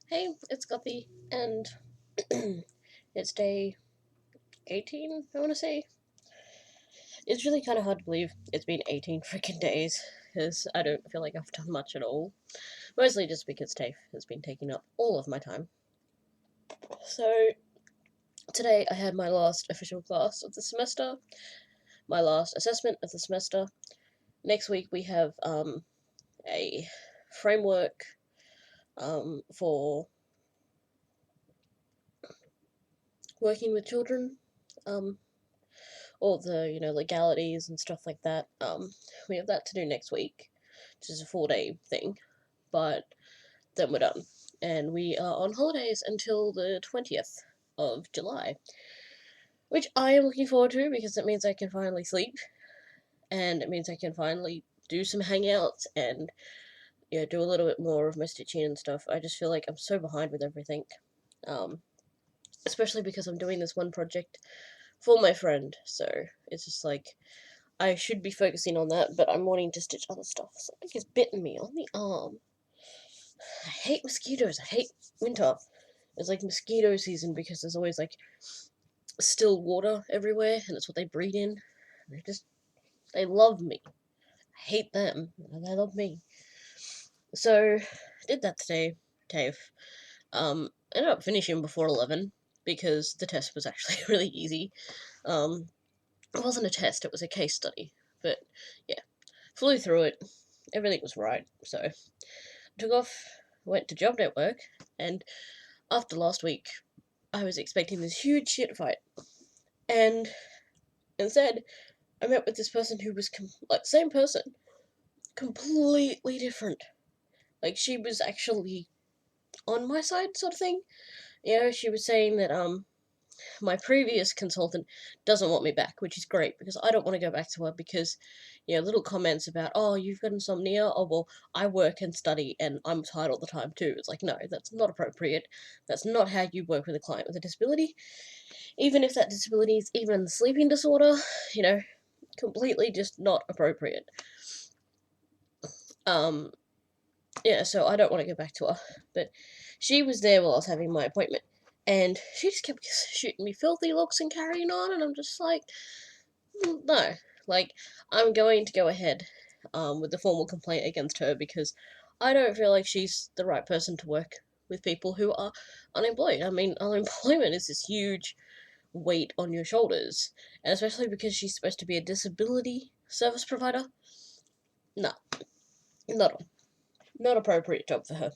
Hey, it's Guppy, and it's day 18, I want to say. It's really kind of hard to believe it's been 18 freaking days, because I don't feel like I've done much at all. Mostly just because TAFE has been taking up all of my time. So, today I had my last official class of the semester, my last assessment of the semester. Next week we have a framework for working with children. Um, all the legalities and stuff like that. We have that to do next week, which is a 4 day thing, but then we're done, and we are on holidays until the 20th of July, which I am looking forward to because it means I can finally sleep, and it means I can finally do some hangouts and do a little bit more of my stitching and stuff. I just feel like I'm so behind with everything. Um, Especially because I'm doing this one project for my friend, so it's just like I should be focusing on that, but I'm wanting to stitch other stuff. Something has bitten me on the arm. I hate mosquitoes. I hate winter. It's like mosquito season because there's always like still water everywhere, and it's what they breed in. They love me. I hate them, and they love me. So, did that today, TAFE. Ended up finishing before 11 because the test was actually really easy. It wasn't a test, it was a case study. But yeah, flew through it. Everything was right. So took off, went to job network, and after last week, I was expecting this huge shit fight. And instead, I met with this person who was like same person, completely different. Like she was actually on my side, sort of thing. She was saying that my previous consultant doesn't want me back, which is great because I don't want to go back to her because, little comments about, oh, you've got insomnia. Oh, well, I work and study and I'm tired all the time too. It's like, no, that's not appropriate. That's not how you work with a client with a disability. Even if that disability is even a sleeping disorder, you know, completely just not appropriate. Um, yeah, so I don't want to go back to her. But she was there while I was having my appointment. And she just kept shooting me filthy looks and carrying on, and I'm just like, no. Like, I'm going to go ahead with the formal complaint against her because I don't feel like she's the right person to work with people who are unemployed. I mean, unemployment is this huge weight on your shoulders, and especially because she's supposed to be a disability service provider. No, not not appropriate job for her.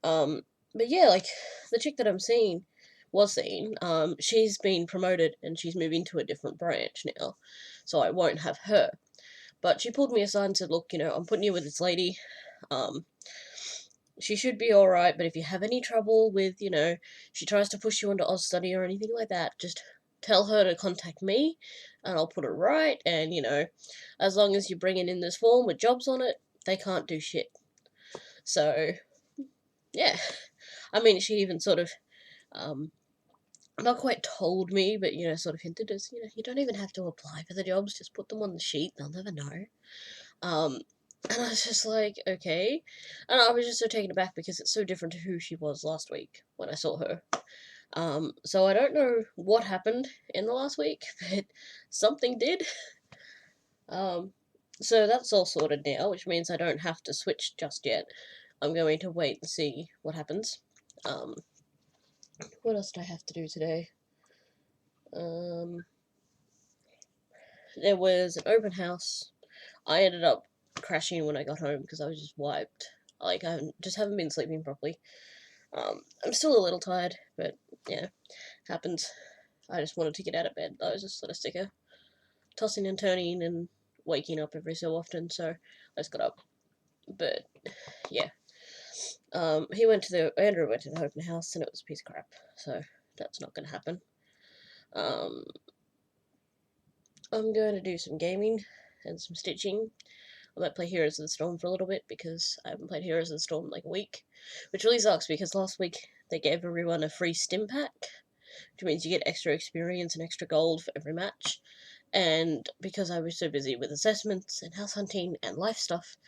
Um, but yeah, like the chick that I'm seeing was seeing, she's been promoted and she's moving to a different branch now, so I won't have her. But she pulled me aside and said, "Look, I'm putting you with this lady. Um, she should be all right. But if you have any trouble with, she tries to push you into Oz study or anything like that, just tell her to contact me, and I'll put it right. And as long as you bring it in this form with jobs on it, they can't do shit." So yeah, I mean, she even sort of um, not quite told me, but sort of hinted as you don't even have to apply for the jobs; just put them on the sheet. They'll never know. Um, and I was just like, okay, and I was just so taken aback because it's so different to who she was last week when I saw her. So I don't know what happened in the last week, but something did. Um, so that's all sorted now, which means I don't have to switch just yet. I'm going to wait and see what happens. Um, what else do I have to do today? Um, there was an open house. I ended up crashing when I got home because I was just wiped. Like, just haven't been sleeping properly. I'm still a little tired, but yeah, happens. I just wanted to get out of bed. I was just sort of sick of tossing and turning and waking up every so often, so I just got up. But yeah, Andrew went to the open house and it was a piece of crap, so that's not going to happen. Um, I'm going to do some gaming and some stitching. I might play Heroes of the Storm for a little bit because I haven't played Heroes of the Storm in like a week, which really sucks because last week they gave everyone a free stim pack, which means you get extra experience and extra gold for every match. And because I was so busy with assessments and house hunting and life stuff,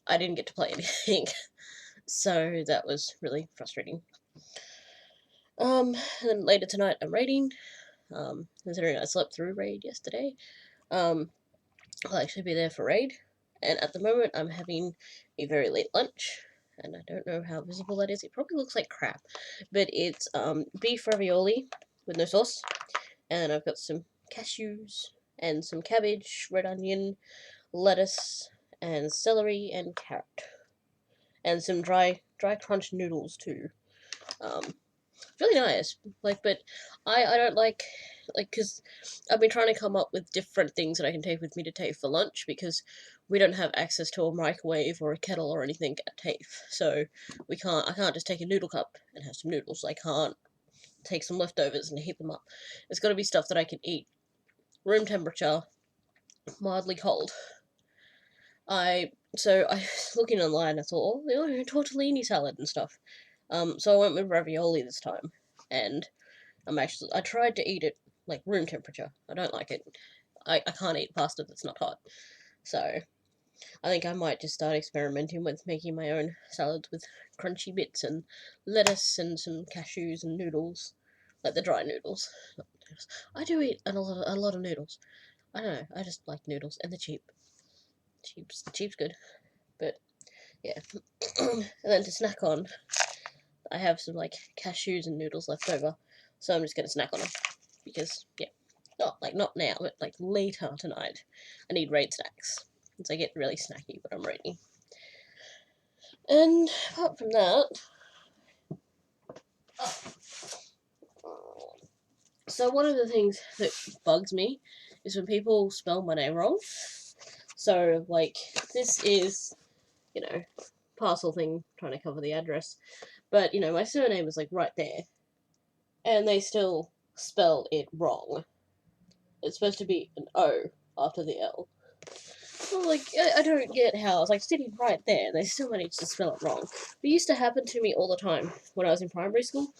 I didn't get to play anything. So that was really frustrating. And then later tonight I'm raiding. Considering I slept through raid yesterday. I'll actually be there for raid. And at the moment I'm having a very late lunch. And I don't know how visible that is. It probably looks like crap. But it's beef ravioli with no sauce. And I've got some cashews and some cabbage, red onion, lettuce, and celery and carrot. And some dry crunch noodles too. Really nice. But I don't like, because I've been trying to come up with different things that I can take with me to TAFE for lunch, because we don't have access to a microwave or a kettle or anything at TAFE, so I can't just take a noodle cup and have some noodles. I can't take some leftovers and heat them up. It's got to be stuff that I can eat room temperature, mildly cold. So I was looking online, I thought, oh, tortellini salad and stuff. So I went with ravioli this time, and I tried to eat it like room temperature. I don't like it. I can't eat pasta that's not hot. So I think I might just start experimenting with making my own salads with crunchy bits and lettuce and some cashews and noodles, like the dry noodles. I do eat a lot of noodles. I don't know. I just like noodles, and they're cheap. Cheap's good, but yeah. And then to snack on, I have some like cashews and noodles left over, so I'm just gonna snack on them because yeah, not now, but like later tonight. I need raid snacks since I get really snacky when I'm raiding. And apart from that, so one of the things that bugs me is when people spell my name wrong. So like this is, parcel thing trying to cover the address, but my surname is like right there, and they still spell it wrong. It's supposed to be an O after the L. Well, like, I don't get how it's like sitting right there, and they still managed to spell it wrong. It used to happen to me all the time when I was in primary school.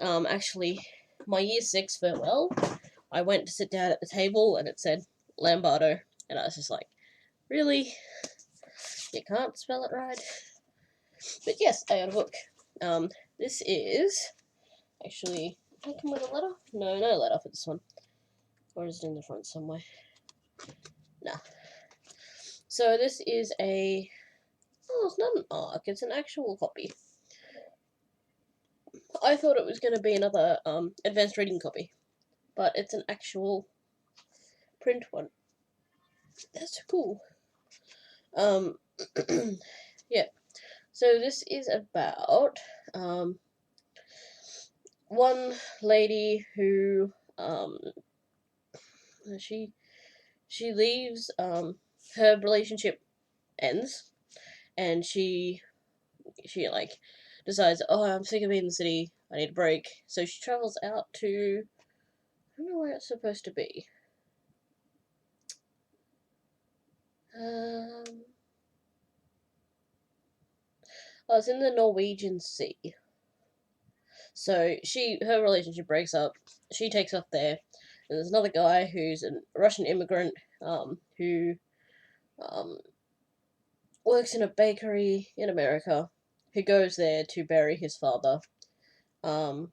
Actually, my year 6 farewell, I went to sit down at the table and it said Lambardo, and I was just like, really? You can't spell it right? But yes, I got a book. This is actually, did I come with a letter? No letter for this one. Or is it in the front somewhere? Nah. So this is it's not an ARC, it's an actual copy. I thought it was going to be another advanced reading copy, but it's an actual print one. That's cool. Yeah. So this is about one lady who she leaves, her relationship ends, and she like decides, oh, I'm sick of being in the city, I need a break. So she travels out to, I don't know where it's supposed to be. Oh, it's in the Norwegian Sea. So her relationship breaks up. She takes off there. And there's another guy who's a Russian immigrant, who works in a bakery in America, who goes there to bury his father. And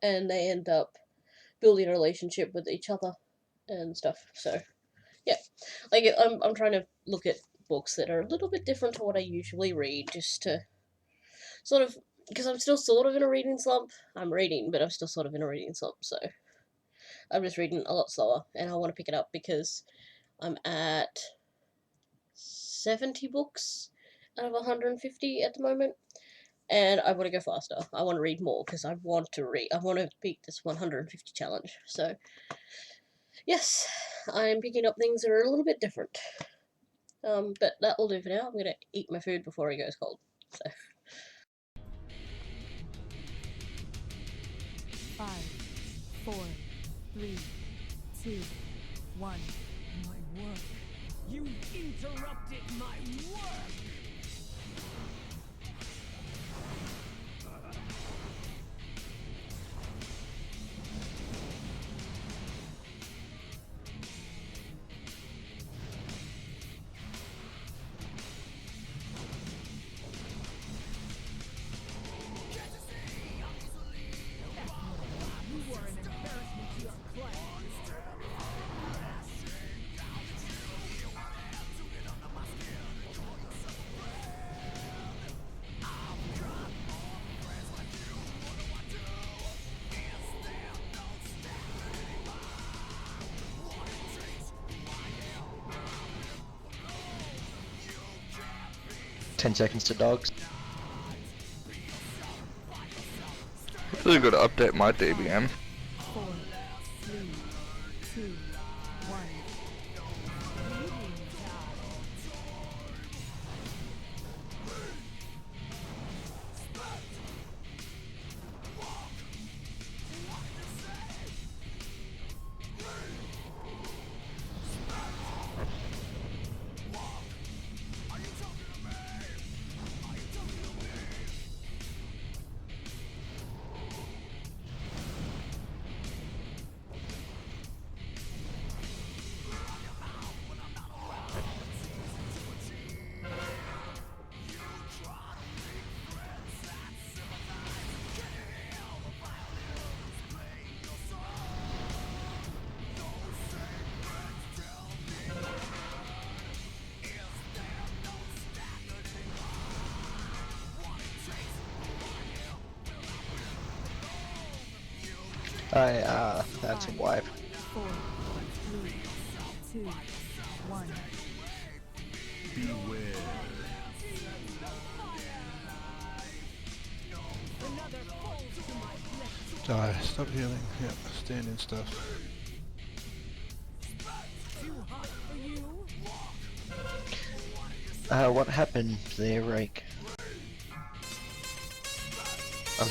they end up building a relationship with each other and stuff. So yeah, like I'm trying to look at books that are a little bit different to what I usually read, just to sort of, because I'm still sort of in a reading slump. I'm reading, but I'm still sort of in a reading slump, so I'm just reading a lot slower, and I want to pick it up because I'm at 70 books out of 150 at the moment, and I want to go faster. I want to read more because I want to beat this 150 challenge. So yes, I'm picking up things that are a little bit different. But that will do for now. I'm gonna eat my food before it goes cold. So. 5, 4, 3, 2, 1. My work. You interrupted my work! 10 seconds to dogs. Really good to update my DBM. 4, 3, 2, 1. Meeting time. That's a wipe. 4, 3, 2, 1. Die. Stop healing. Yep, standing stuff. Too hot for you? What happened there, Rake? I'm